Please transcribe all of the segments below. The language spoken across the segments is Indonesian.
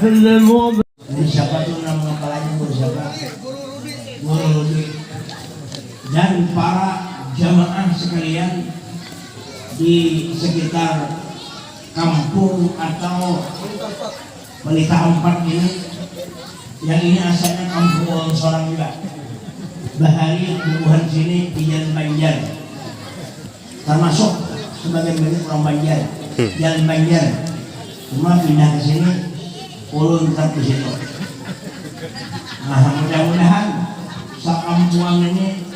Ini siapa tuh nama kepalanya Guru siapa? Guru Rudi. Dan para jamaah sekalian di sekitar kampung atau Pelita 4 ini, yang ini asalnya kampung orang seorang juga. Bahari Bubuhan sini di Jalan Banjar, termasuk sebagai milik orang Banjar. Jalan Banjar, cuma pindah ke sini, ulun tetap di situ. Nah, mudah-mudahan sakampuang ini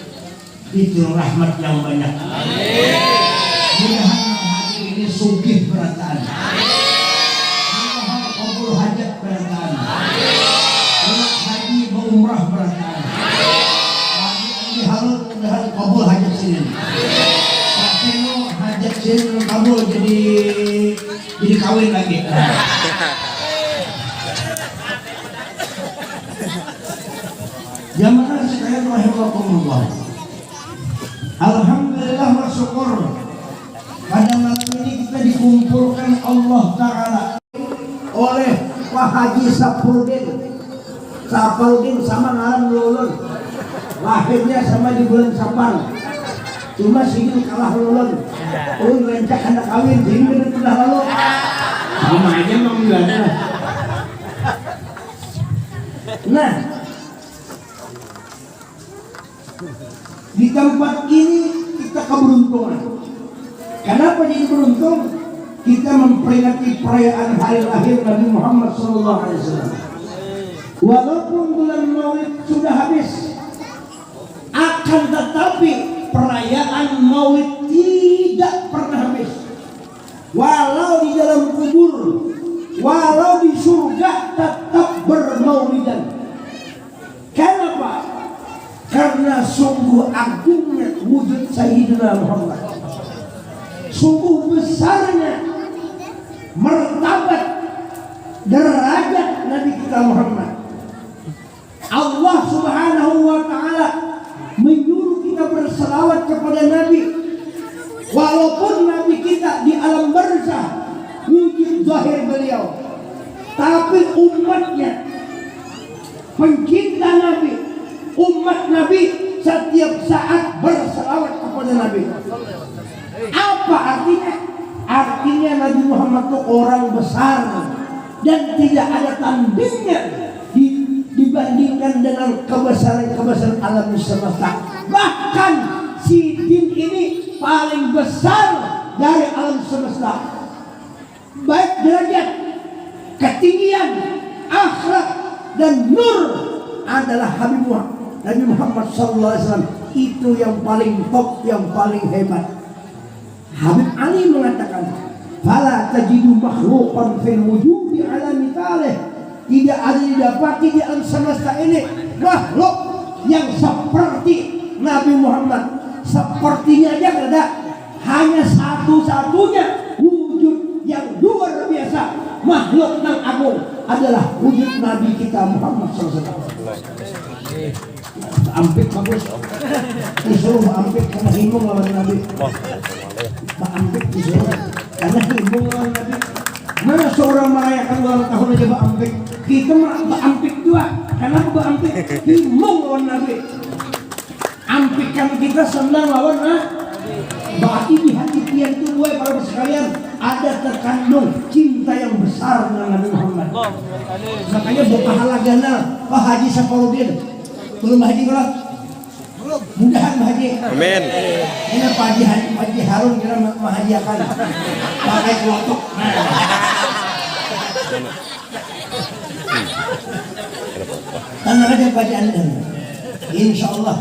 itu rahmat yang banyak. Mudah-mudahan hari ini sugih berataan. Mudah-mudahan kabul hajat berataan. Haji berumrah berataan. Haji halal mudah-mudahan kabul hajat sini. Seno hajat sini kabul jadi kawin lagi. Jamaah sekalian rahimakumullah. Alhamdulillah wa syukur. Pada malam ini kita dikumpulkan Allah Ta'ala oleh Pak Haji Saparudin. Saparudin sama ngaran Lulun. Lahirnya sama di bulan Safar. Cuma sini kalah Lulun. Rencak anak kawin, ini sudah lalu. Sama aja memilahnya. Nah, di tempat ini kita keberuntungan. Kenapa jadi beruntung? Kita memperingati perayaan hari lahir Nabi Muhammad SAW. Walaupun bulan Maulid sudah habis, akan tetapi perayaan Maulid tidak pernah habis. Walau di dalam kubur, walau di surga, tetap bermaulidan. Kenapa? Karena sungguh agungnya wujud Sayyidina Muhammad, sungguh besarnya martabat derajat Nabi kita Muhammad. Allah Subhanahu wa Ta'ala menyuruh kita berselawat kepada Nabi, walaupun Nabi kita di alam barzah wujud zahir beliau, tapi umatnya, pencinta Nabi, umat Nabi setiap saat berselawat kepada Nabi. Apa artinya? Artinya Nabi Muhammad itu orang besar dan tidak ada tandingnya dibandingkan dengan kebesaran alam semesta. Bahkan si din ini paling besar dari alam semesta, baik derajat, ketinggian, akhlak dan nur adalah Habibullah Nabi Muhammad SAW. Itu yang paling top, yang paling hebat. Habib Ali mengatakan, "Fala tajidu makhluqan fil wujudi ala mithalih." Tidak ada didapati di alam semesta ini makhluk yang seperti Nabi Muhammad. Sepertinya aja ada, hanya satu-satunya wujud yang luar biasa, makhluk yang agung adalah wujud Nabi kita Muhammad SAW. Ampik bagus, disuruh ampik karena himbung lawan Nabi. Ampik disuruh karena himbung lawan Nabi. Mana seorang merayakan ulang tahun aja ampik, kita ampik juga. Kenapa ampik? Himbung lawan Nabi. Ampikan kita senang lawan berarti di hati pian itu para sekalian ada terkandung cinta yang besar dengan Nabi Muhammad. Makanya buka halagana Pak Haji Saparudin. Belum Haji belum? Belum. Mudahan Haji. Amin. Ini Pak Haji Harun kira menghajiakan pakai kelotok. Tenang aja Pak Anda. Insya Allah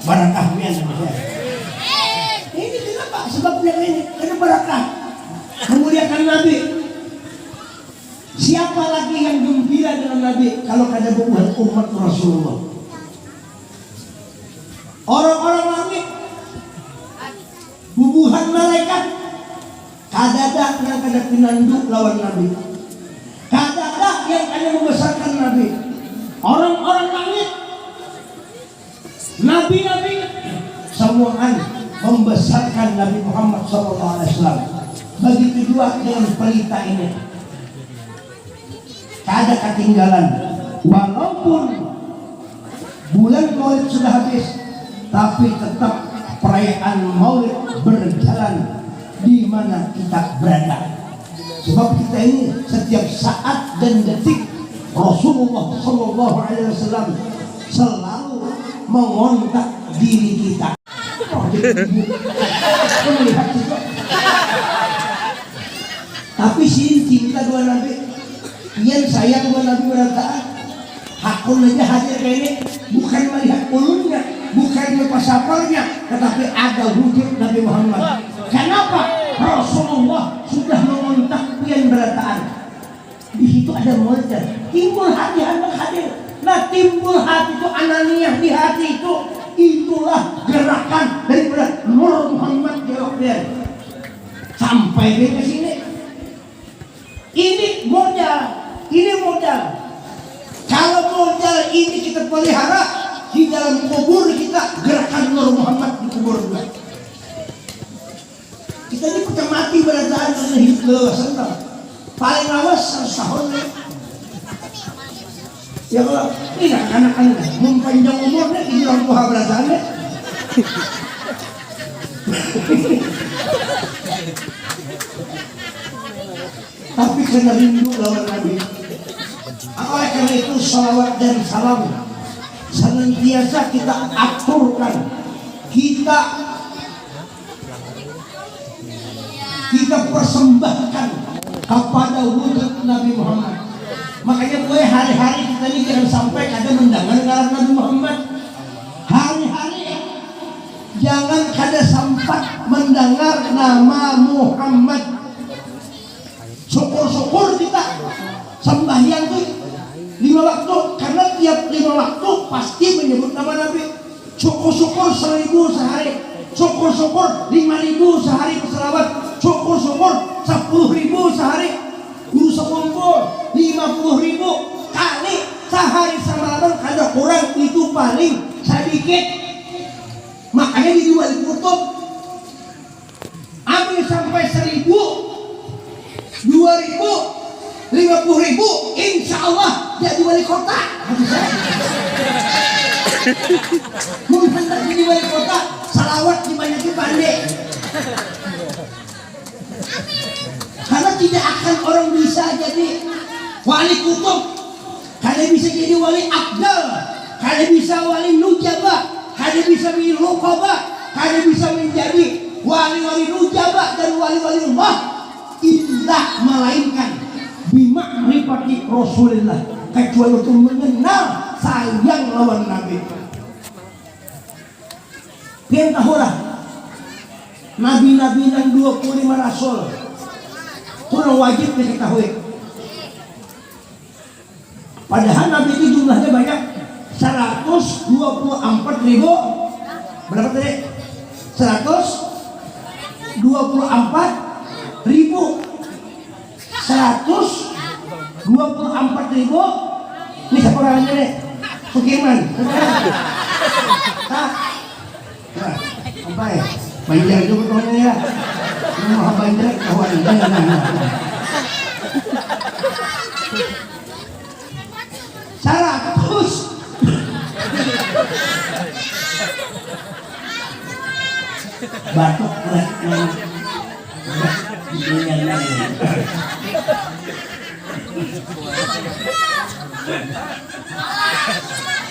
barakahnya namanya. Ini kenapa? Sebabnya ini karena barakah, memuliakan Nabi. Siapa lagi yang gembira dengan Nabi kalau kada bukan umat Rasulullah? Orang-orang langit, bubuhan malaikat, kadadak yang kada pinanduk lawan Nabi, kadadak yang kada membesarkan Nabi. Orang-orang langit, nabi-nabi, semuaan membesarkan Nabi Muhammad SAW. Begitu juga dengan pelita ini. kada ketinggalan. Walaupun bulan Maulid sudah habis, tapi tetap perayaan Maulid berjalan di mana kita berada. Sebab kita ini setiap saat dan detik Rasulullah Shallallahu Alaihi Wasallam selalu mengontak diri kita. Melihat itu. Tapi sih cinta dua Nabi, yang sayang dua Nabi berataan. Hakun aja hadir kayak ini, bukan melihat ulunnya, bukan melepas sapalnya, tetapi ada wujud Nabi Muhammad. Kenapa? Rasulullah sudah mengontak pian berataan. Di situ ada Maulid, timbul hati anak hadir. Nah, timbul hati itu ananiah di hati itu, itulah gerakan daripada Nur Muhammad Jawabir sampai ke sini. Ini modal. Kalau modal ini kita pelihara di dalam kubur kita, gerakan Nur Muhammad di kubur juga. Kita ini pecah mati berataan karena hidup lewasan tau. Paling lawas 100 tahun. Ya kalau ini anak-anak mempanjang umurnya ini orang tua berataannya. Tapi kena rindu lawan Nabi. Oleh karena itu salawat dan salam senantiasa kita aturkan, kita persembahkan kepada wujud Nabi Muhammad. Makanya gue hari-hari kita ini jangan sampai ada mendengar ngaran Nabi Muhammad. Hari-hari jangan kada sempat mendengar nama Muhammad. Syukur-syukur kita sembahyang tuh 5 waktu, karena tiap 5 waktu pasti menyebut nama Nabi. Syukur-syukur 1000 sehari, syukur-syukur 5000 sehari berselawat, syukur-syukur 10.000 sehari. Guru sekumpul 50.000 kali sehari semalam, kada kurang itu paling sedikit. Makanya di dua kutub ambil sampai 1000, 2000, 50.000, insya Allah jadi wali kota. Mungkin jadi wali kota, salawat dibanyakin pandai. Karena tidak akan orang bisa jadi wali kutub, kalian bisa jadi wali abdal, kalian bisa wali nujabah, kalian bisa menjadi rukabah, kalian bisa menjadi wali-wali nujabah dan wali-wali Allah. Tidak melainkan bima'rifati Rasulullah, kecuali untuk mengenal sayang lawan Nabi. Pian tahulah Nabi-Nabi dan 25 Rasul itu wajib diketahui. Padahal Nabi itu jumlahnya banyak, 124.000. Berapa tadi? 124.000. 124.000. Ini siapa orangnya nih? Sukirman. Nah, sampai Banjar itu betulnya ya. Ini maha Banjar kawan. Seratus. Batuk kuat.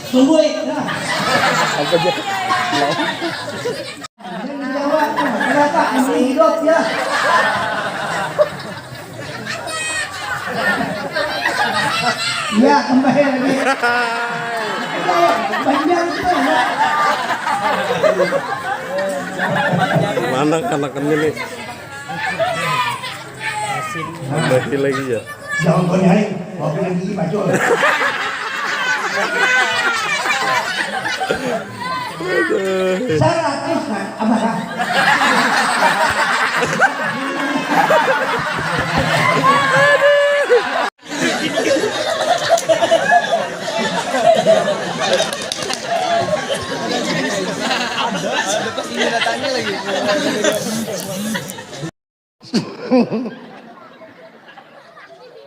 Tunggu ya. Apa aja? Jawab, kenapa ini hidup ya? Ya, kembali lagi. Banjar itu ya. Mana anak-anaknya nih? Kembali lagi ya. Jangan kau nyari, mau bilang gigi bacol. Salah terus kan, abah.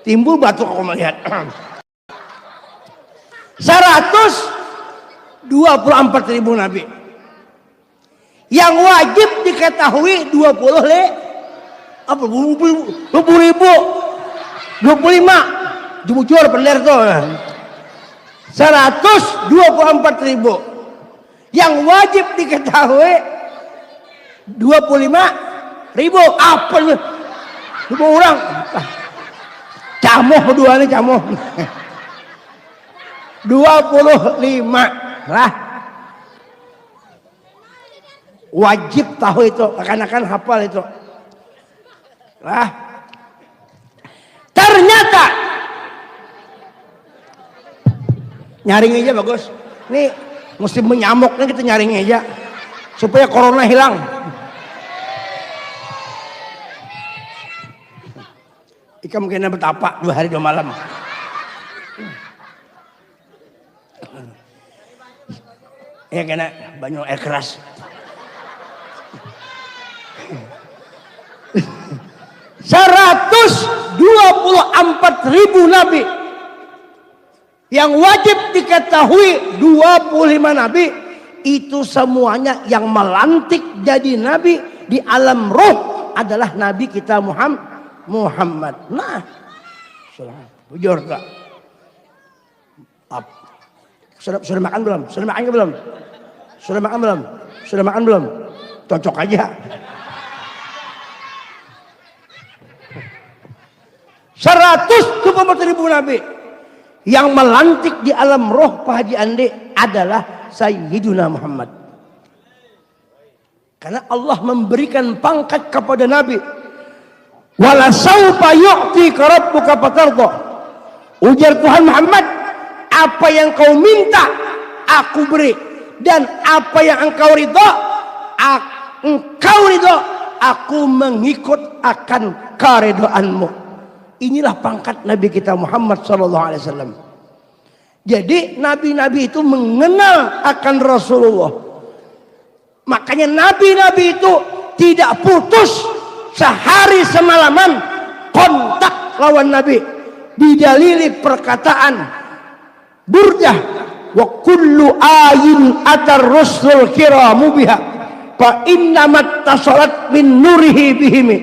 Timbul batuk aku melihat. 124.000 nabi. Yang wajib diketahui 20 apa 20.000 25 jujur bener tuh 124.000 yang wajib diketahui 25.000 apa nih 2 orang camoh berdua nih camoh 25 lah wajib tahu itu akan hafal itu lah ternyata nyaring aja bagus nih musim menyamuk nih kita nyaring aja supaya corona hilang ikan mungkin betapa 2 hari 2 malam ya kena banyak air keras 124.000 nabi yang wajib diketahui 25 nabi itu semuanya yang melantik jadi nabi di alam roh adalah nabi kita Muhammad. Nah, jujur tak? Sudah makan belum? Sudah makan belum? Sudah makan belum? Sudah makan belum? Cocok aja. 124.000 nabi yang melantik di alam roh Pak Haji Ande adalah Sayyiduna Muhammad. Karena Allah memberikan pangkat kepada nabi. Wala saufa yu'tika rabbuka fatarda. Ujar Tuhan Muhammad, apa yang kau minta aku beri dan apa yang engkau ridho aku mengikut akan keridhaanmu. Inilah pangkat Nabi kita Muhammad SAW. Jadi nabi-nabi itu mengenal akan Rasulullah. Makanya nabi-nabi itu tidak putus sehari semalaman kontak lawan Nabi. Didalili perkataan Burdah, wa kullu ayin atar rusul kiramu biha fa innamat tasalat min nurihi bihimi.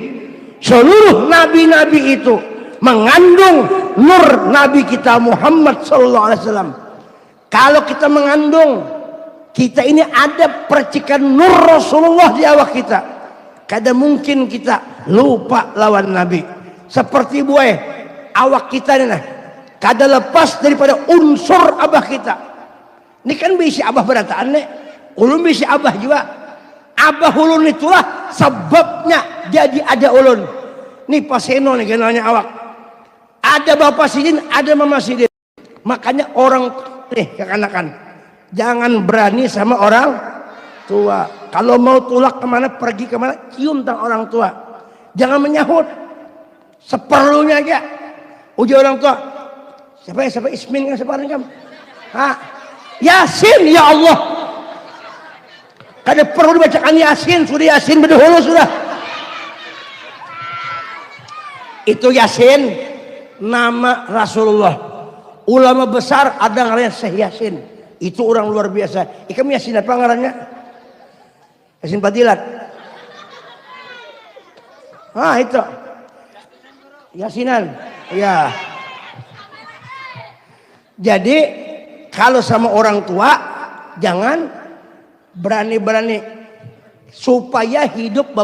Seluruh nabi-nabi itu mengandung nur Nabi kita Muhammad SAW. Kalau kita mengandung, kita ini ada percikan nur Rasulullah di awak kita. Kadang mungkin kita lupa lawan Nabi. Seperti buaya, awak kita ini nah, kadang lepas daripada unsur abah kita. Ini kan bisi abah berataan nih, ulun bisi abah juga. Abah ulun itulah sebabnya jadi ada ulun. Nih paseno nih kenalnya awak. Ada bapak sidin, ada mama sidin. Makanya orang nih kekanakan, jangan berani sama orang tua. Kalau mau tulak kemana, pergi kemana, cium tangan orang tua. Jangan menyahut. Seperlunya aja. Ujar orang tua. Siapa Ismin kan separin kamu? Ha? Yasin ya Allah. Kada perlu dibacakan Yasin, sudah Yasin berdahulu sudah. Itu Yasin. Nama Rasulullah. Ulama besar ada namanya Syekh Yasin. Itu orang luar biasa. Ikam Yasin apa ngarannya? Yasin Fadilat. Ah itu. Yasinan. Ya. Jadi kalau sama orang tua jangan berani-berani supaya hidup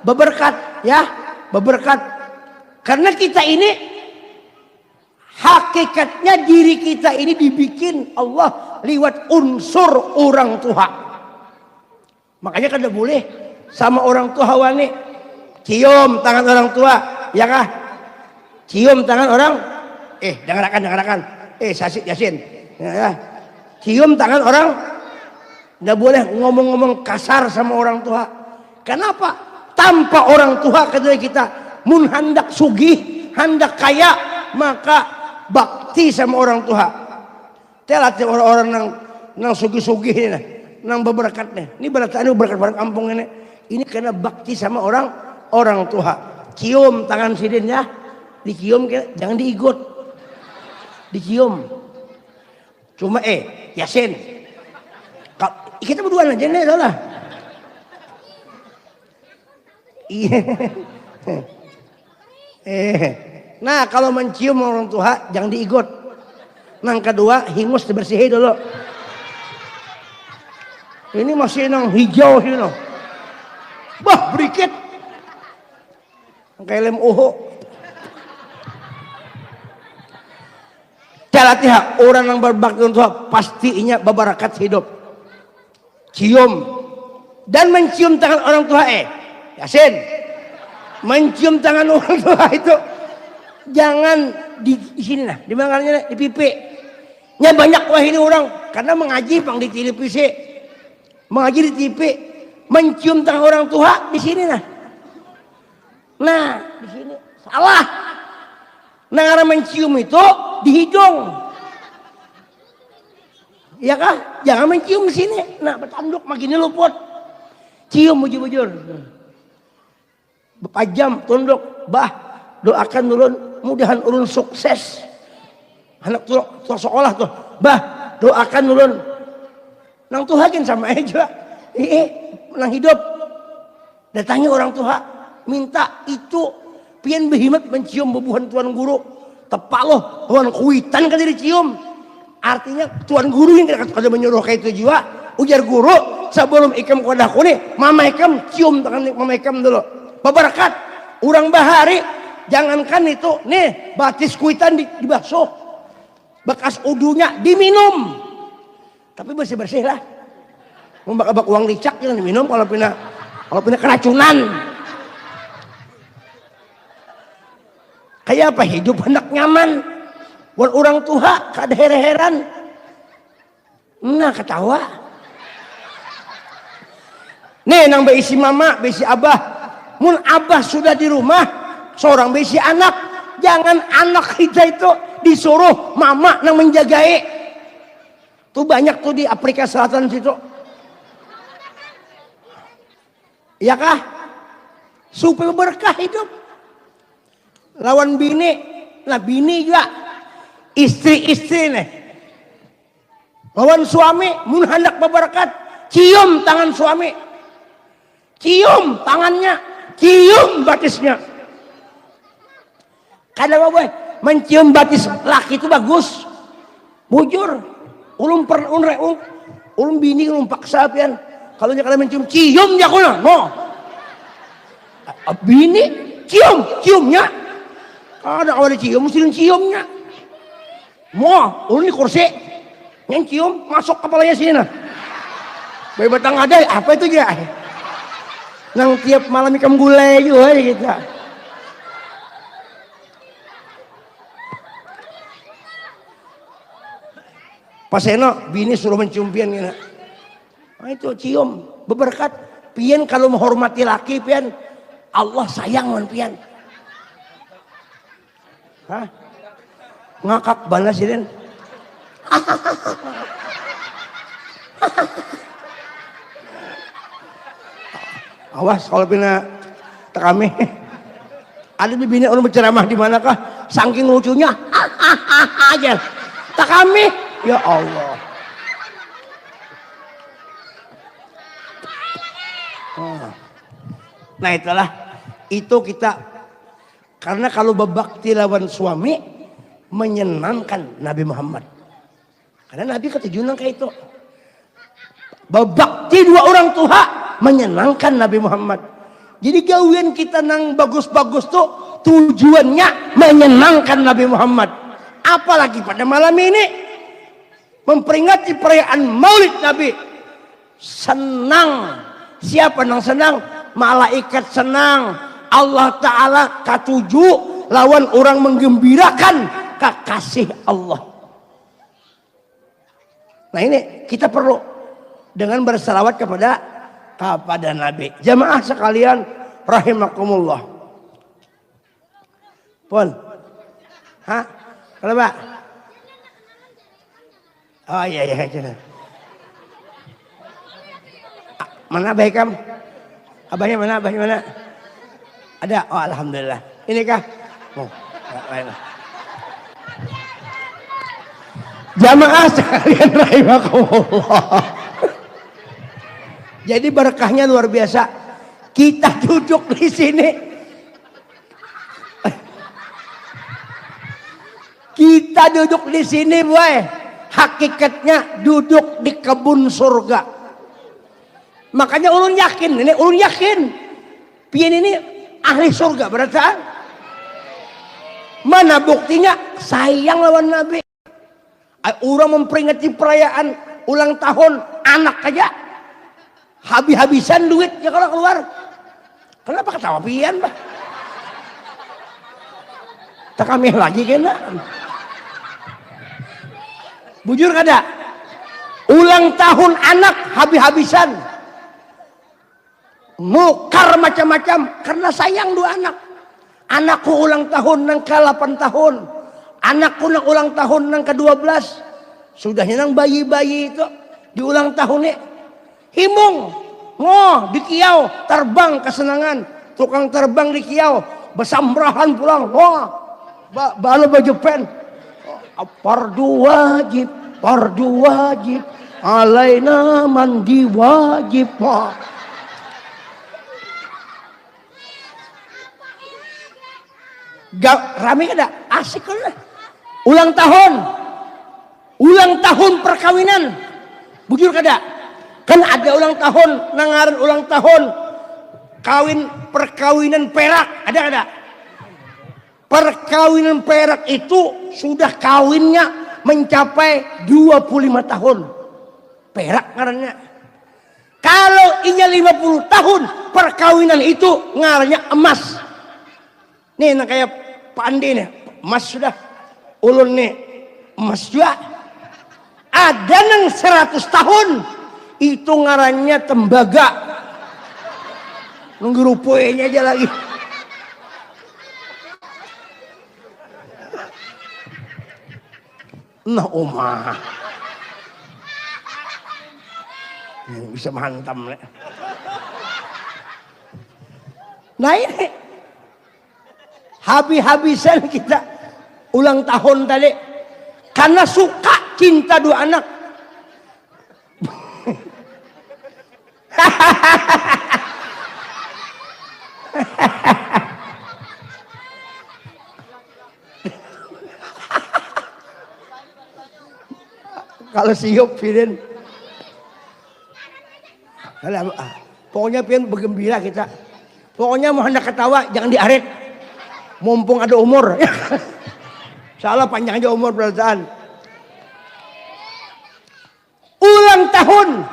beberkat ya, beberkat. Karena kita ini hakikatnya diri kita ini dibikin Allah lewat unsur orang tua. Makanya kada boleh sama orang tua wani cium tangan orang tua, ya kah? Cium tangan orang, dengarkan. Yasin, ya. Cium tangan orang, nggak boleh ngomong-ngomong kasar sama orang tua. Kenapa? Tanpa orang tua kedua kita, mun hendak sugih, hendak kaya, maka bakti sama orang tua. Telat orang-orang nang sugih-sugih ini, nang berberkat nih. Ini berkat kampung ini. Ini karena bakti sama orang tua. Cium tangan sidin ya, dicium jangan diigut. Dicium. Cuma Yasin. Kita berduaan aja nih lah. Iya. Nah kalau mencium orang tua jangan diigot. Nang kedua hingus dibersihin dulu. Ini masih nang hijau sih no. Bah berikit. Kayak lem uho. Calatiha orang yang berbakti untuk Tuhan pastinya babarakat hidup. Cium dan mencium tangan orang tua Yasin. Mencium tangan orang tua itu jangan di sini nah, di mangannya di pipi. Nya banyak wah ini orang karena mengaji pang di televisi. Mengaji di TV, mencium tangan orang tua di sini nah. Nah, di sini salah. Nah, karena mencium itu di hidung. Ya kah? Jangan mencium di sini. Nah, bertanduk makin luput. Cium bujur-bujur. Bepajam tunduk, bah doakan ulun mudahan ulun sukses. Anak tuh sekolah tuh, bah doakan ulun. Nang Tuhan sama aja. Nang hidup. Datangnya orang tua minta itu pian behimat mencium bebuhan tuan guru. Tepak loh, tuan kuitan kan dicium. Artinya tuan guru yang kada menyuruh kayak itu juga. Ujar guru sebelum ikam kodah kuni, mama ikam cium tangan mama ikam dulu. Babarakat, orang bahari jangankan itu, nih batis kuitan dibasuh. Bekas udunya diminum. Tapi bersih-bersih lah. Membak-bak uang licak jangan diminum kalau punya keracunan. Kayak apa hidup hendak nyaman. Wan orang tua kada heran. Nah ketawa. Nih nang beisi mama, beisi abah. Mun abah sudah di rumah, seorang beisi anak. Jangan anak kita itu disuruh mama nang menjagai. Tuh banyak tuh di Afrika Selatan situ. Ya kah? Supaya berkah hidup. Lawan bini, nah bini juga istri-istri nih. Lawan suami, mun hendak berberkat, cium tangan suami. Cium tangannya, cium batisnya. Kadang apa? Mencium batis laki itu bagus. Bujur. Ulum bini ulum paksa pian. Kalau nya kalian mencium cium nya kuna. No. Bini ciumnya. Ada awal cium mesti ciumnya. Mo, ulun di kursi. Yang cium masuk kepalanya sini nah. Bayi batang ada apa itu ya? Nang tiap malam ikan gulai juga gitu. Pas eno bini suruh mencium pian gitu. Nah itu cium berberkat. Pian kalau menghormati laki pian Allah sayang man pian. Hah? Ngakak balas sih den. Awas kalau pina kami ada bini orang berceramah di manakah saking lucunya aja tak kami ya Allah. Nah itulah itu kita karena kalau berbakti lawan suami menyenangkan Nabi Muhammad karena Nabi ketujuan kayak itu berbakti dua orang tua menyenangkan Nabi Muhammad. Jadi gawian kita nang bagus-bagus tuh tujuannya menyenangkan Nabi Muhammad. Apalagi pada malam ini memperingati perayaan Maulid Nabi. Senang. Siapa nang senang? Malaikat senang. Allah Ta'ala katuju lawan orang menggembirakan kekasih Allah. Nah ini kita perlu dengan bersalawat kepada Nabi. Jamaah sekalian rahimakumullah. Pun. Hah? Kenapa? Oh iya. Mana abah kamu? Abahnya mana? Ada? Oh alhamdulillah. Ini kah? Oh, Jamaah sekalian rahimakumullah. Jadi berkahnya luar biasa. Kita duduk di sini. Kita duduk di sini, boy. Hakikatnya duduk di kebun surga. Makanya ulun yakin, ini ulun yakin. Pian ini ahli surga berarti. Mana buktinya? Sayang lawan Nabi. Orang memperingati perayaan ulang tahun anak aja habis-habisan duitnya kalau keluar. Kenapa ketawa pian, bah? Tak kami lagi kena. Bujur kada? Ulang tahun anak habis-habisan. Nukar macam-macam karena sayang dua anak. Anakku ulang tahun nang ke-8 tahun. Anakku nang ulang tahun nang ke-12. Sudahnya nang bayi-bayi itu di ulang tahunnya. Himung. Ngoh di kiau terbang kesenangan. Tukang terbang di kiau besambrahan pulang. Wah. Bala baju pen. Fardu wajib. Alaina mandi wajib. Wah. Rame kada? Asik kan? Ulang tahun perkawinan. Bujur kada? Kan ada ulang tahun, nangaran ulang tahun perkawinan perak, ada kada? Perkawinan perak itu sudah kawinnya mencapai 25 tahun. Perak ngarannya. Kalau inya 50 tahun perkawinan itu ngarannya emas. Nih nah kayak Pak Andi nih, emas sudah. Ulun nih, emas juga. Ada nang 100 tahun, itu ngarannya tembaga. Nunggu rupuenya aja lagi. Nah omah. Bisa menghantam. Nah ini. Habis-habisan kita ulang tahun tadi karena suka cinta dua anak. Kalau siup Pirin, pokoknya Pirin bergembira kita. Pokoknya mau hendak ketawa jangan diaret. Mumpung ada umur. Salah panjang aja umur perasaan. Ulang tahun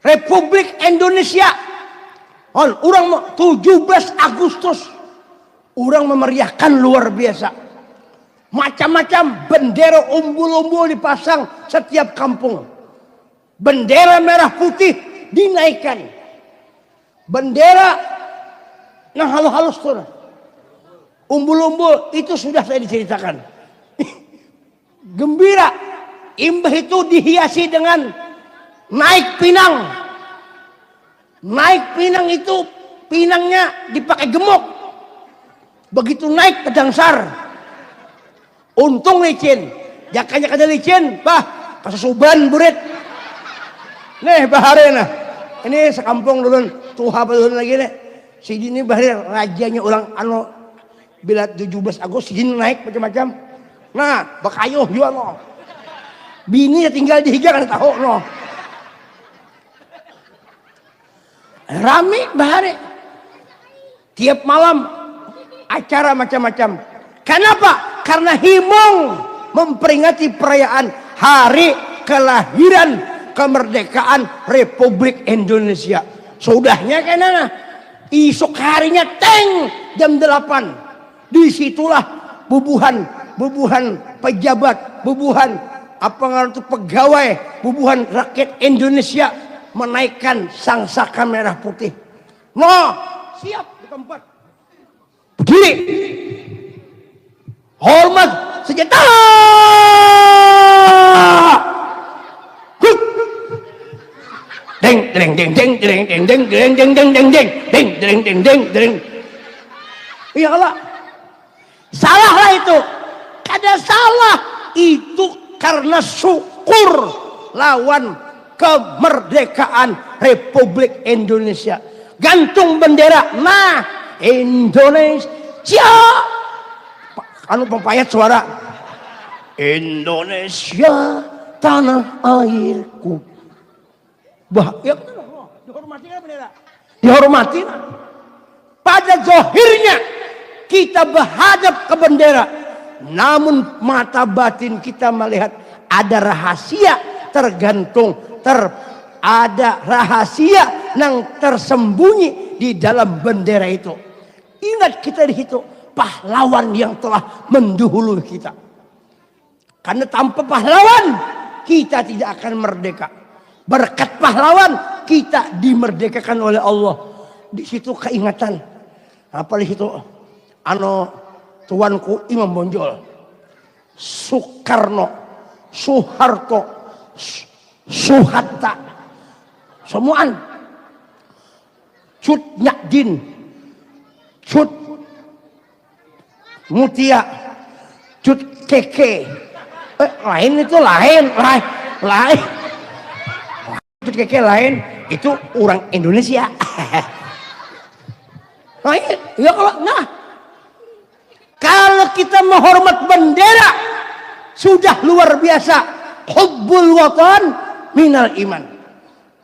Republik Indonesia. Orang 17 Agustus. Orang memeriahkan luar biasa. Macam-macam bendera umbul-umbul dipasang setiap kampung. Bendera merah putih dinaikkan. Bendera nah halus-halus tuh. Umbul-umbul itu sudah saya diceritakan. Gembira. Imbah itu dihiasi dengan naik pinang. Naik pinang itu pinangnya dipakai gemuk. Begitu naik ke dangsar. Untung licin. Jakanya kada licin, bah, kasusuban burit. Nih bahare nah. Ini sekampung dulu tuha apa dulu lagi nih. Si ini bahari rajanya ulang bila 17 Agustus si naik macam-macam. Nah, bakayuh juga no. Bini tinggal di higa kan tahu no. Rame bahari. Tiap malam acara macam-macam. Kenapa? Karena himung memperingati perayaan hari kelahiran kemerdekaan Republik Indonesia. Sudahnya kenana? Isuk harinya teng jam 8. Disitulah bubuhan pejabat, bubuhan apa ngaran itu pegawai, bubuhan rakyat Indonesia menaikkan sangsaka merah putih. No, siap di tempat. Berdiri. Hormat senjata. Deng deng deng deng deng deng deng deng deng deng deng deng deng deng deng deng deng. Iya Allah. Salah lah itu. Kada salah. itu karena syukur lawan kemerdekaan Republik Indonesia. Gantung bendera, nah Indonesia. Anu pempayat suara. Indonesia tanah airku. Ya, dihormati kan bendera? Dihormati. Pada zahirnya kita berhadap ke bendera, namun mata batin kita melihat ada rahasia tergantung, ada rahasia yang tersembunyi di dalam bendera itu. Ingat kita di situ pahlawan yang telah mendahului kita. Karena tanpa pahlawan kita tidak akan merdeka. Berkat pahlawan kita dimerdekakan oleh Allah. Di situ keingatan. Apa di situ? Tuanku Imam Bonjol, Soekarno, Soeharto, Soehatta, semuaan, Cut Nyadin, Cut Mutia, Cut Keke, lain itu lain. Cut Keke lain, itu orang Indonesia. Kalau kita menghormat bendera sudah luar biasa. Hubbul watan minal iman.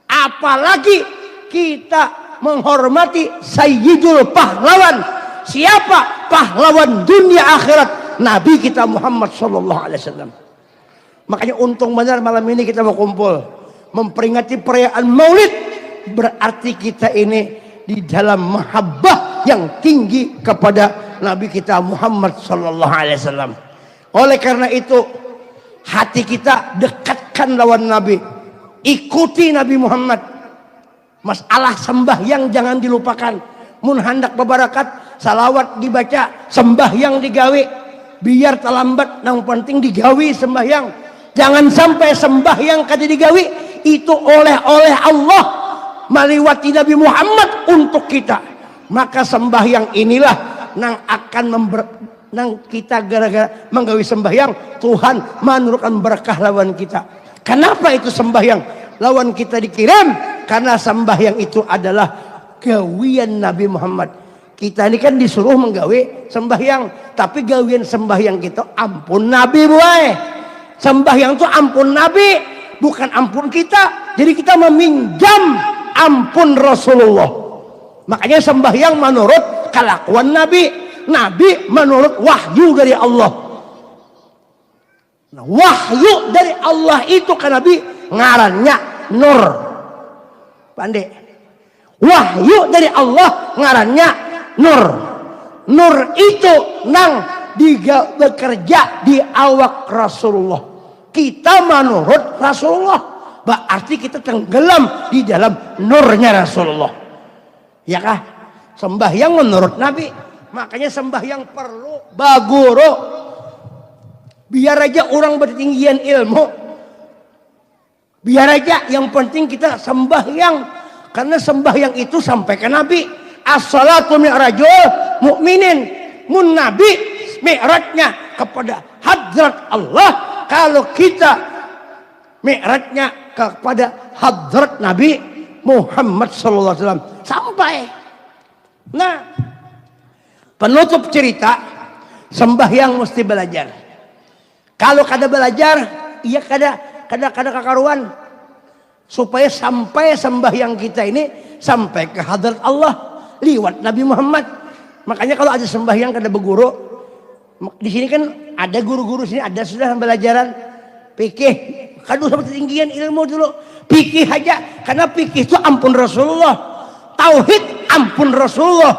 Apalagi kita menghormati Sayyidul Pahlawan. Siapa? Pahlawan dunia akhirat, Nabi kita Muhammad sallallahu alaihi wasallam. Makanya untung benar malam ini kita mau kumpul memperingati perayaan Maulid. Berarti kita ini di dalam mahabbah yang tinggi kepada Nabi kita Muhammad sallallahu alaihi wasallam. Oleh karena itu hati kita dekatkan lawan Nabi, ikuti Nabi Muhammad. Masalah sembahyang jangan dilupakan. Mun hendak bebarakat, salawat dibaca, sembahyang digawe. Biar terlambat, yang penting digawe sembahyang. Jangan sampai sembahyang kada digawe, itu oleh Allah meliwati Nabi Muhammad untuk kita. Maka sembahyang inilah yang akan nang kita gara-gara menggawi sembahyang Tuhan menurunkan berkah lawan kita. Kenapa itu sembahyang lawan kita dikirim? Karena sembahyang itu adalah gawian Nabi Muhammad. Kita ini kan disuruh menggawe sembahyang, tapi gawian sembahyang kita ampun Nabi buai. Sembahyang itu ampun Nabi, bukan ampun kita. Jadi kita meminjam ampun Rasulullah. Makanya sembahyang menurut kelakuan Nabi, Nabi menurut wahyu dari Allah. Nah, wahyu dari Allah itu kan Nabi ngarannya nur. Pandai. Wahyu dari Allah ngarannya nur. Nur itu nang bekerja di awak Rasulullah. Kita menurut Rasulullah, berarti kita tenggelam di dalam nurnya Rasulullah. Ya kah? Sembahyang menurut Nabi. Makanya sembahyang perlu baguro. Biar aja orang bertinggian ilmu. Biar aja yang penting kita sembahyang. Karena sembahyang itu sampai ke Nabi. As-salatu mi'rajul mu'minin. Mun Nabi mi'rajnya kepada hadrat Allah. Kalau kita mi'rajnya kepada hadrat Nabi Muhammad sallallahu alaihi wasallam sampai. Nah, penutup cerita, sembahyang mesti belajar. Kalau kada belajar, iya kada kakaruan. Supaya sampai sembahyang kita ini sampai ke hadrat Allah liwat Nabi Muhammad. Makanya kalau ada sembahyang kada berguru, di sini kan ada guru-guru sini, ada sudah pembelajaran fikih. Kadu sampai ketinggian ilmu dulu. Fikih aja, karena fikih itu ampun Rasulullah. Tauhid ampun Rasulullah.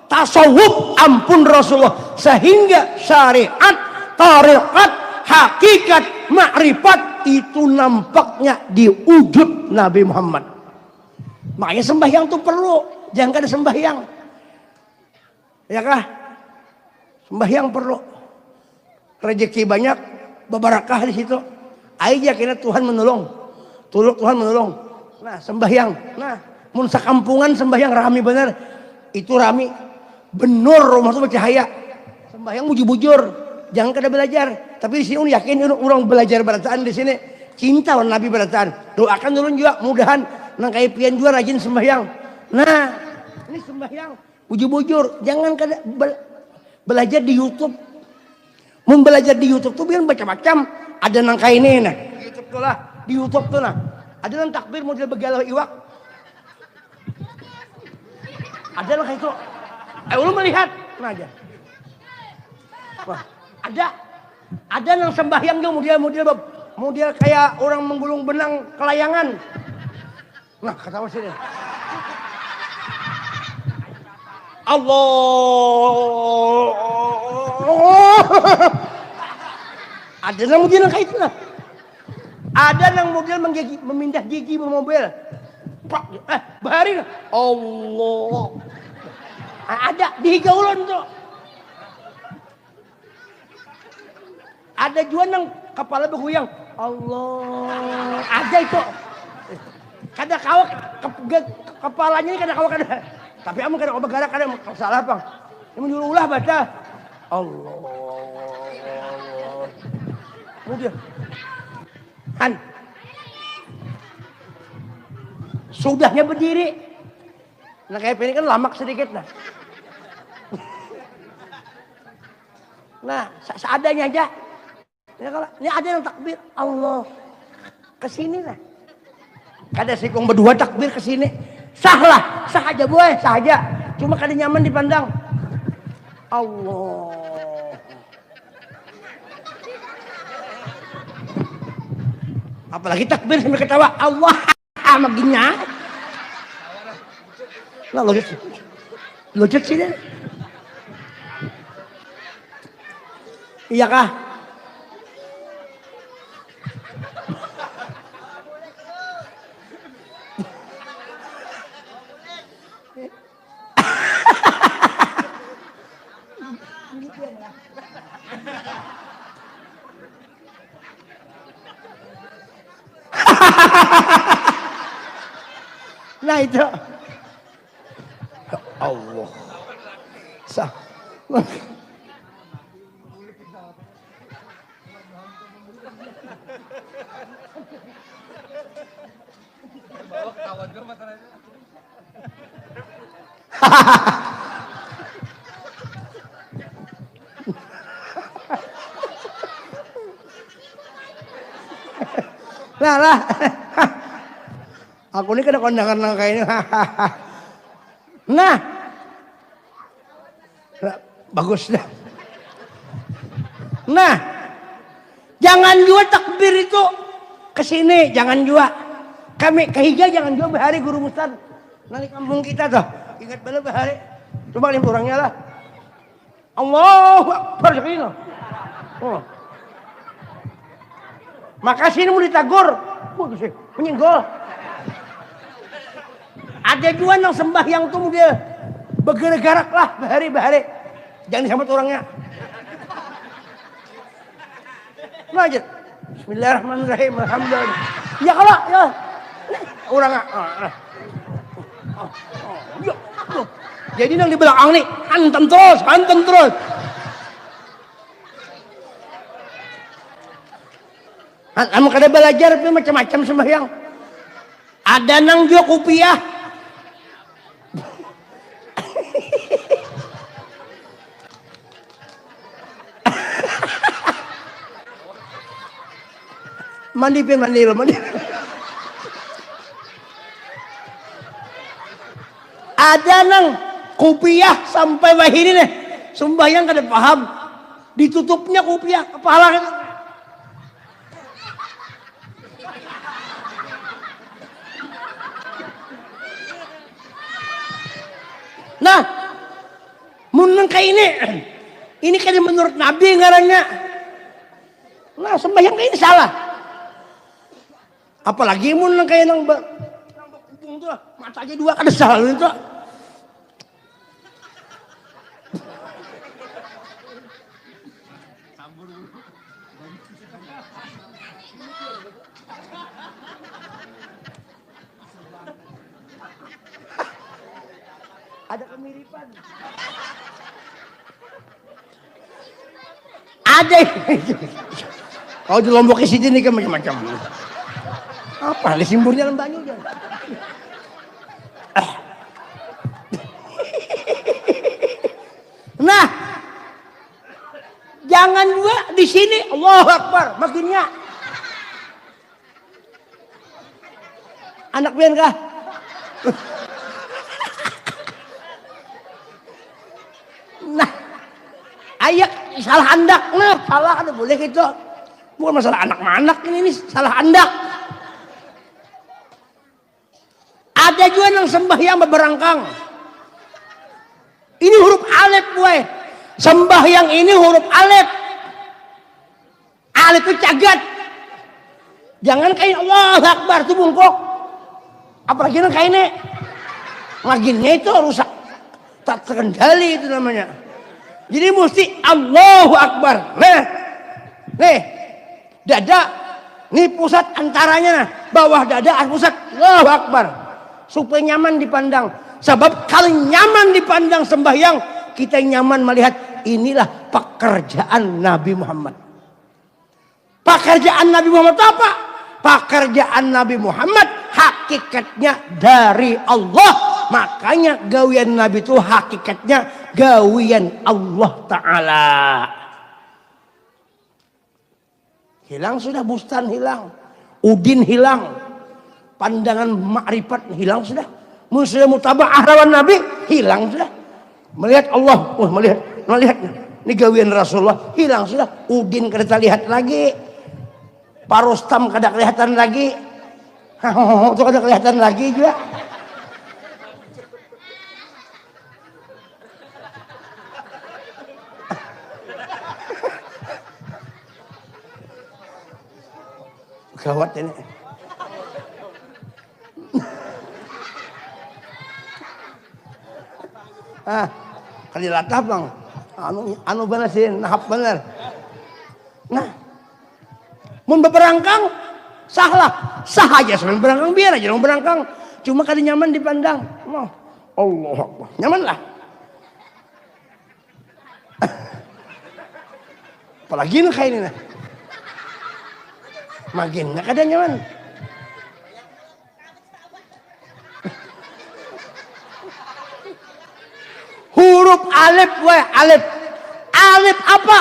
Tasawuf ampun Rasulullah. Sehingga syariat, tariqat, hakikat, makrifat itu nampaknya di wujud Nabi Muhammad. Makanya sembahyang itu perlu. Jangan kada sembahyang. Ya kah? Sembahyang perlu. Rezeki banyak, berbarakah di situ. Aja kira Tuhan menolong. Tuhan menolong. Nah, sembahyang. Nah, mun sakampungan sembahyang rami bener. Itu rami. Benur rumah itu bercahaya. Sembahyang bujur-bujur. Jangan kada belajar. Tapi di sini yakin orang belajar bacaan di sini cinta orang Nabi bacaan. Doakan dulu juga mudahan nang kayak pian juga rajin sembahyang. Nah, ini sembahyang bujur-bujur, jangan kada belajar di YouTube. Mau belajar di YouTube tuh biar macam-macam. Ada nang kayak ini nah. YouTube tuh lah, di YouTube tuh nah. Ada nang takbir model begalau iwak. Ada nang kayak itu. Lu melihat, nah aja. Wah, ada nang sembahyang tuh model kayak orang menggulung benang kelayangan. Nah, kata sini. Allah. Ada yang model kayak itu lah. Ada yang model memindah gigi bermobil. Bahari Allah. Ada di Gaulon tuh. Ada juga yang kepala bergoyang. Allah. Ada itu. Kada kawak kepalanya ini kada kawak kada. Tapi amun kada bergerak kada salah bang. Ini menyuruh ulah baca. Allah. Kemudian kan sudahnya berdiri. Nah kayak ini kan lamak sedikit nah. Nah seadanya aja. Ini ada yang takbir Allah kesini lah. Kada sikung berdua takbir kesini. Sah lah, sah aja boy, sah aja. Cuma kada nyaman dipandang. Allah. Apalagi takbir sambil ketawa. Allah maginya. Nah lojit sih deh. Iya kah? Nah itu Allah sah. Lah. Aku ini kena kondangan nang kayak ini. Nah. Bagus dah. Nah. Jangan juga takbir itu ke sini, jangan juga. Kami kehiga jangan juga bahari guru Ustaz. Nanti kampung kita tuh. Ingat bala bahari. Coba lihat orangnya lah. Allahu Akbar sekali. Oh. Makasih ini mau ditagur. Bagus sih, menyenggol. Ada juga yang sembahyang tuh dia bergerak lah bahari. Jangan disambut orangnya. Lanjut. Bismillahirrahmanirrahim. Alhamdulillah. Ya kalau ya orangnya. Jadi yang di belakang nih hantam terus. Kamu kada belajar tapi macam-macam sembahyang. Ada nang jual kopiah. Mandi. Ada nang kopiah sampai wahini nih. Sembahyang kada paham. Ditutupnya kopiah kepala kita. Nah, mun kayak ini kan menurut Nabi ngarannya. Nah, sembahyang kayak ini salah. Apalagi mun kayak nang kupung tuh, mata aja dua kada salah itu. Ada kemiripan. Ada Kalau di Lombok isi ini kan macam-macam. Apa? Disimburnya lembahnya udah. Nah, jangan juga di sini Allahu Akbar makinnya. Anak pian kah? Nah, ayat salah andak, nah salah ada boleh gitu. Bukan masalah anak-anak ini salah andak. Ada juga yang sembahyang berberangkang. Ini huruf alif gue. Sembahyang ini huruf alif. Alif itu cagat. Jangan kain Allah Akbar itu bungkuk. Apalagi kainnya. Maginnya itu rusak. Tak terkendali itu namanya. Jadi mesti Allahu Akbar. Nih. Dada. Nih pusat antaranya. Nah. Bawah dada pusat. Allahu Akbar. Supaya nyaman dipandang. Sebab kalau nyaman dipandang sembahyang, kita nyaman melihat inilah pekerjaan Nabi Muhammad. Pekerjaan Nabi Muhammad itu apa? Pekerjaan Nabi Muhammad hakikatnya dari Allah. Makanya gawian Nabi itu hakikatnya gawian Allah Ta'ala. Hilang sudah bustan hilang. Udin hilang. Pandangan makrifat hilang sudah. Musuh mutaba'ah lawan Nabi hilang sudah. Melihat Allah, melihat ini gawian Rasulullah hilang sudah. Udin kada lihat lagi. Parostam kada kelihatan lagi. Itu kada kelihatan lagi juga. Gawat ini. Kali latah bang, anu bener sih, nahap bener. Nah, mun berangkang sahlah, sah aja sebelum berangkang biar aja dong berangkang. Cuma kali nyaman dipandang, Allah Akbar, nyaman lah. Apalagi nih kayak ini nah, makin nggak ada nyaman. Huruf alif alif. Alif apa?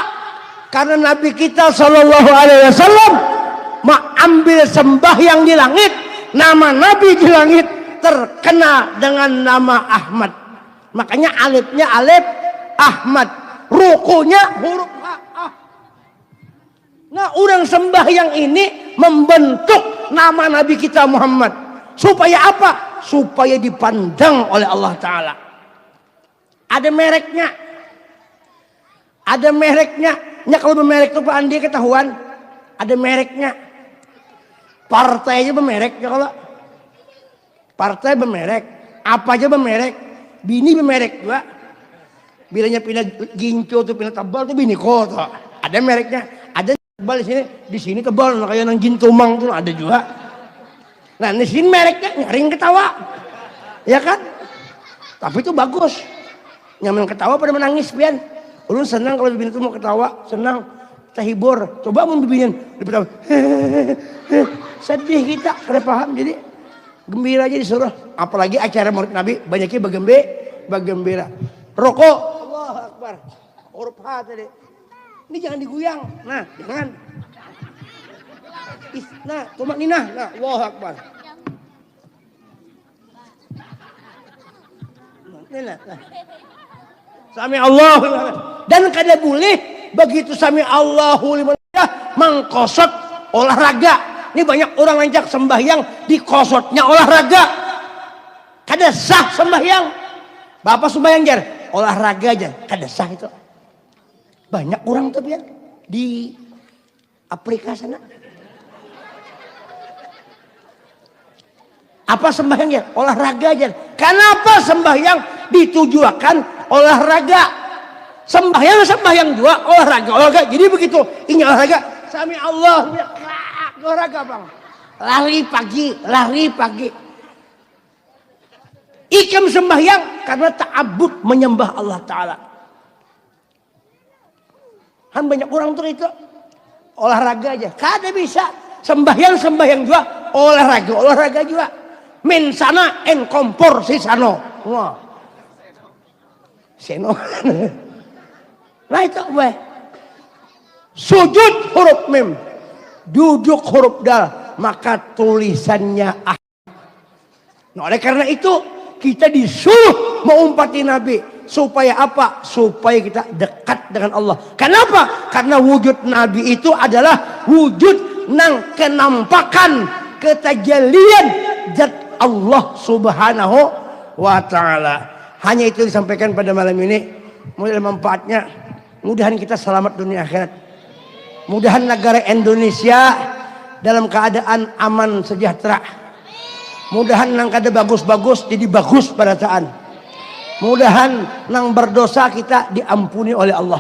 Karena Nabi kita Shallallahu Alaihi Wasallam mengambil sembahyang di langit, nama Nabi di langit terkena dengan nama Ahmad. Makanya alifnya alif Ahmad. Rukunya huruf A. Nah, orang sembahyang ini membentuk nama Nabi kita Muhammad. Supaya apa? Supaya dipandang oleh Allah Ta'ala. Ada mereknya. Ada mereknya. Ya kalau bermerek itu Pak Andi ketahuan. Ada mereknya. Partai aja bermerek ya kalau. Partai bermerek. Apa aja bermerek. Bini bermerek juga. Bilanya pindah ginco tuh pindah tebal tuh bini kok. Ada mereknya. Ada tebal di sini. Di sini tebal kayak nang gintumang tuh ada juga. Nah di sini mereknya nyaring ketawa. Ya kan? Tapi itu bagus. Nyaman ketawa pada menangis pian. Ulun senang kalau bibin itu mau ketawa, senang, kita hibur. Coba mau bibinin, ketawa. Sedih kita, kada paham jadi gembira aja disuruh. Apalagi acara Maulid Nabi banyaknya bagembira. Rokok, Allahu Akbar. Huruf H tadi. Ini jangan diguyang. Nah, jangan. Nah, tumak ninah. Nah, Allahu Akbar. Nah. Sami Allahu liman. Dan kada boleh begitu sami Allahu liman mengkosot olahraga. Ini banyak orang ngajak sembahyang dikosotnya olahraga. Kada sah sembahyang. Bapak sembahyang jar olahraga aja kada sah itu. Banyak orang tuh ya di Afrika sana. Apa sembahyang ya? Olahraga aja. Kenapa sembahyang ditujukan olahraga? Sembahyang juga olahraga. Jadi begitu ini olahraga. Sami Allah. Olahraga bang. Lari pagi. Ikam sembahyang karena ta'abbud menyembah Allah Ta'ala. Kan banyak orang tuh itu. olahraga aja. Kada bisa. Sembahyang juga, olahraga juga. Min sana en kompor si sano. Wah. Seno. Nah itu gue. Sujud huruf mim. Duduk huruf dal. Maka tulisannya ah. Nah, oleh karena itu kita disuruh mengumpati Nabi. Supaya apa? Supaya kita dekat dengan Allah. Kenapa? Karena wujud Nabi itu adalah wujud nang kenampakan ketajalian zat Allah subhanahu wa ta'ala. Hanya itu disampaikan pada malam ini. Mudah manfaatnya. Mudahan kita selamat dunia akhirat. Mudahan negara Indonesia dalam keadaan aman sejahtera. Mudahan nang kada bagus-bagus jadi bagus pada saat. Mudahan nang berdosa kita diampuni oleh Allah.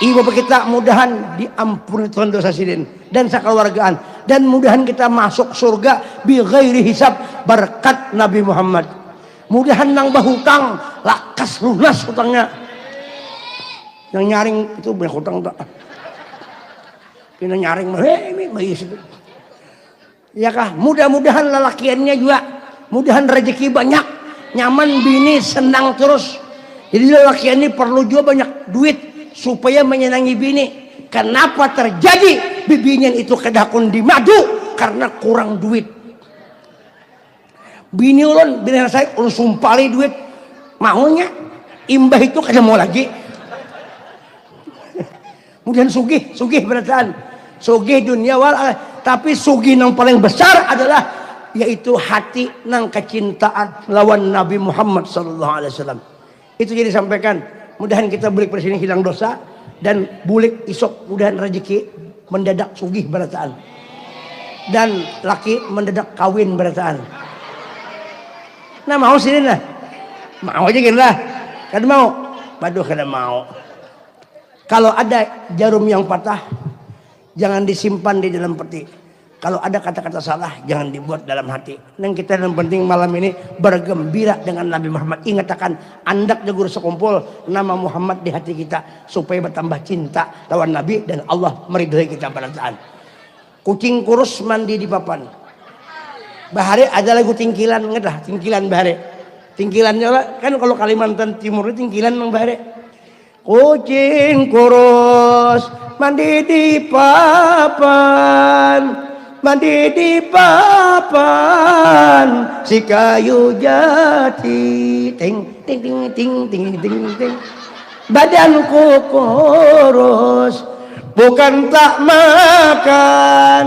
Ibu bapak kita mudahan diampuni Tuhan dosa sidin dan sakeluargaan, dan mudahan kita masuk surga bi ghairi hisab berkat Nabi Muhammad. Mudahan nang bahutang lakas lunas hutangnya. Yang nyaring itu banyak hutang tak. Pina nyaring mah ini bayis itu. Ya kah? Mudah-mudahan lelakiannya juga, mudahan rezeki banyak, nyaman bini senang terus. Jadi lelaki ini perlu juga banyak duit supaya menyenangi bini. Kenapa terjadi bibinya itu kedakun di madu? Karena kurang duit. Bini ulun, bini saya ulun sumpali duit, maunya imbah itu kada mau lagi. Kemudian sugih berataan, sugih dunia wal, tapi sugih yang paling besar adalah yaitu hati nang kecintaan lawan Nabi Muhammad SAW. Itu jadi sampaikan. Mudahan kita bulik bersini hilang dosa, dan bulik isok mudahan rezeki mendadak sugih berataan, dan laki mendadak kawin berataan. Nah mau sini lah, mau aja kan lah, kan mau, baduh kada mau. Kalau ada jarum yang patah, jangan disimpan di dalam peti. Kalau ada kata-kata salah, jangan dibuat dalam hati. Dan kita yang penting malam ini bergembira dengan Nabi Muhammad. Ingatkan, andak jagur sekumpul nama Muhammad di hati kita, supaya bertambah cinta lawan Nabi dan Allah meridhai kita pada saat. Kucing kurus mandi di papan. Bahare ada lagu tingkilan, ingat lah tingkilan bahare. Tingkilannya kan kalau Kalimantan Timur itu tingkilan mang bahare. Kucing kurus mandi di papan, mandi di papan si kayu jati, ting ting ting ting ting ting ting. Badanku kurus bukan tak makan,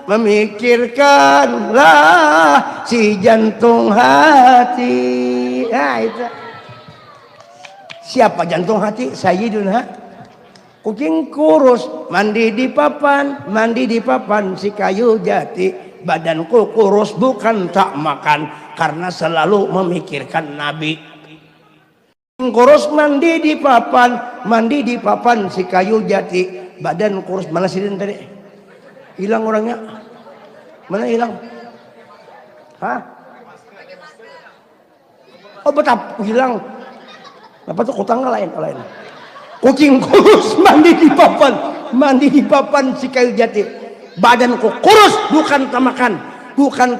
memikirkanlah si jantung hati. Nah itu. Siapa jantung hati? Sayyiduna. Kucing kurus mandi di papan si kayu jati. Badanku kurus bukan tak makan, karena selalu memikirkan Nabi. Kucing kurus mandi di papan si kayu jati. Badan kurus. Mana sidin tadi? Hilang orangnya. Mana hilang? Hah? Oh betap hilang. Apa tuh kutangga lain? Kucing kurus mandi di papan si kayu jati. Badanku kurus bukan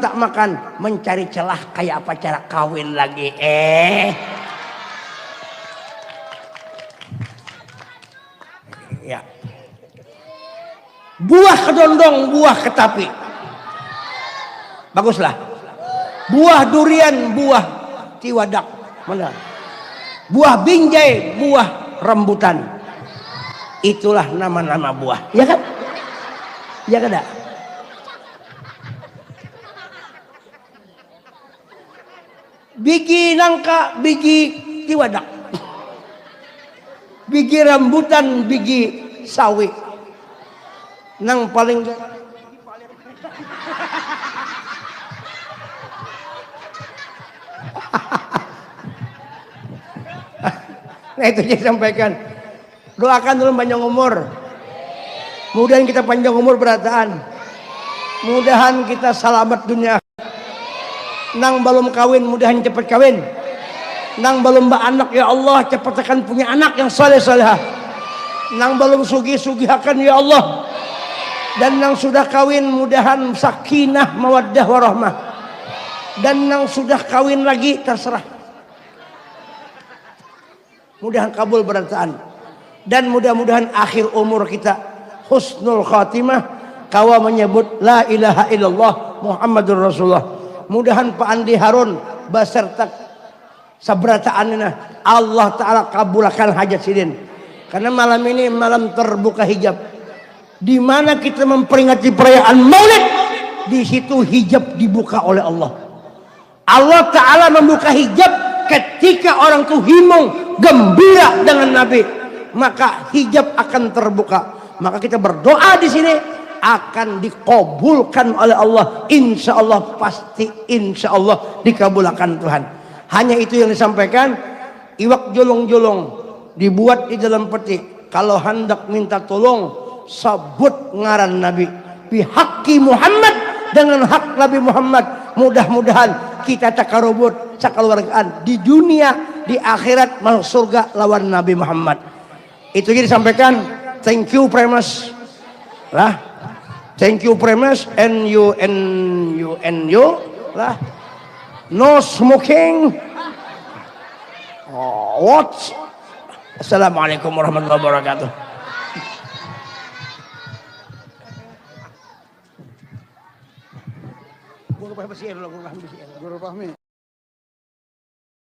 tak makan, mencari celah kayak apa cara kawin lagi. Ya. Buah kedondong, buah ketapi. Baguslah. Buah durian, buah tiwadak. Mana? Buah binjai, buah rambutan. Itulah nama-nama buah. Ya kan? Ya kan? Biji nangka, biji tiwadak. Biji rambutan, biji sawi. Nang paling nah itu saya sampaikan. Doakan dulu panjang umur. Mudahan kita panjang umur berataan. Mudahan kita selamat dunia. Nang belum kawin, mudahan cepat kawin. Nang belum beranak, ya Allah cepat akan punya anak yang saleh salehah. Nang belum sugih-sugihakan, ya Allah Dan yang sudah kawin mudahan sakinah mawaddah warahmah. Dan yang sudah kawin lagi terserah. Mudahan kabul berataan. Dan mudah-mudahan akhir umur kita husnul khatimah. Kawa menyebut la ilaha illallah Muhammadur Rasulullah. Mudahan Pak Andi Harun beserta sabrataanina Allah Ta'ala kabulkan hajat sidin. Karena malam ini malam terbuka hijab. Di mana kita memperingati perayaan Maulid, di situ hijab dibuka oleh Allah. Allah Ta'ala membuka hijab ketika orang itu himung gembira dengan Nabi, maka hijab akan terbuka. Maka kita berdoa di sini akan dikabulkan oleh Allah. Insya Allah, pasti insya Allah dikabulkan Tuhan. Hanya itu yang disampaikan. Iwak jolong-jolong dibuat di dalam peti. Kalau hendak minta tolong, sebut ngaran Nabi bihaqi Muhammad, dengan hak Nabi Muhammad. Mudah-mudahan kita takarubut sakeluargaan di dunia, di akhirat masuk surga lawan Nabi Muhammad. Itu yang disampaikan. Thank you very much lah. Thank you very much. And you lah. No smoking. What? Assalamualaikum warahmatullahi wabarakatuh. Guru Fahmi.